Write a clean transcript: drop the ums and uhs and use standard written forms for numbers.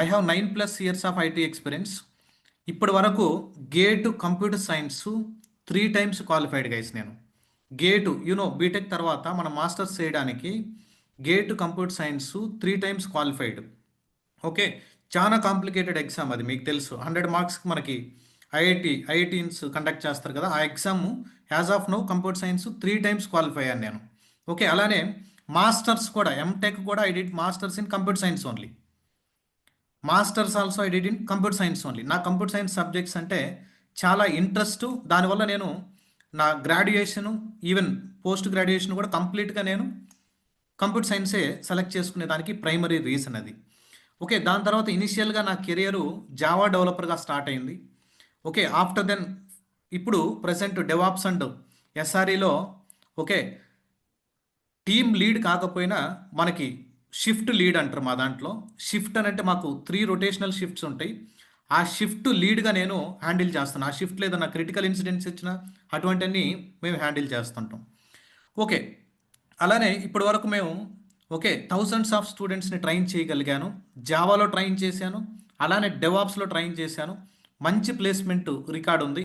I have 9+ years of IT experience. ఇప్పటి వరకు gate computer science 3 times qualified guys నేను. Gate BTech తర్వాత మన మాస్టర్స్ చేయడానికి gate computer science 3 times qualified. Okay, చాలా కాంప్లికేటెడ్ ఎగ్జామ్ అది, మీకు తెలుసు. 100 మార్క్స్కి మనకి ఐఐటీన్స్ కండక్ట్ చేస్తారు కదా, ఆ exam as of now computer science 3 times qualify అయ్యాను నేను. ఓకే, అలానే మాస్టర్స్ కూడా, ఎంటెక్ కూడా I did masters in computer science only. Masters also I did in computer science only. నా కంప్యూటర్ సైన్స్ సబ్జెక్ట్స్ అంటే చాలా ఇంట్రెస్ట్. దానివల్ల నేను నా గ్రాడ్యుయేషను, ఈవెన్ పోస్ట్ గ్రాడ్యుయేషన్ కూడా కంప్లీట్గా నేను కంప్యూటర్ సైన్సే సెలెక్ట్ చేసుకునే దానికి ప్రైమరీ రీజన్ అది. ఓకే, దాని తర్వాత ఇనిషియల్గా నా కెరియరు జావా డెవలపర్గా స్టార్ట్ అయింది. ఓకే, ఆఫ్టర్ దెన్ ఇప్పుడు ప్రజెంట్ డెవాప్స్ అండ్ ఎస్ఆర్ఈలో ఓకే టీమ్ లీడ్ కాకపోయినా మనకి షిఫ్ట్ లీడ్ అంటారు మా దాంట్లో. షిఫ్ట్ అని అంటే మాకు 3 రొటేషనల్ షిఫ్ట్స్ ఉంటాయి. ఆ షిఫ్ట్ లీడ్గా నేను హ్యాండిల్ చేస్తాను. ఆ షిఫ్ట్ లేదా నా క్రిటికల్ ఇన్సిడెంట్స్ ఇచ్చినా అటువంటివన్నీ మేము హ్యాండిల్ చేస్తుంటాం. ఓకే, అలానే ఇప్పటి వరకు మేము థౌజండ్స్ ఆఫ్ స్టూడెంట్స్ని ట్రైన్ చేయగలిగాను. జావాలో ట్రైన్ చేశాను, అలానే డెవాప్స్లో ట్రైన్ చేశాను. మంచి ప్లేస్మెంట్ రికార్డు ఉంది.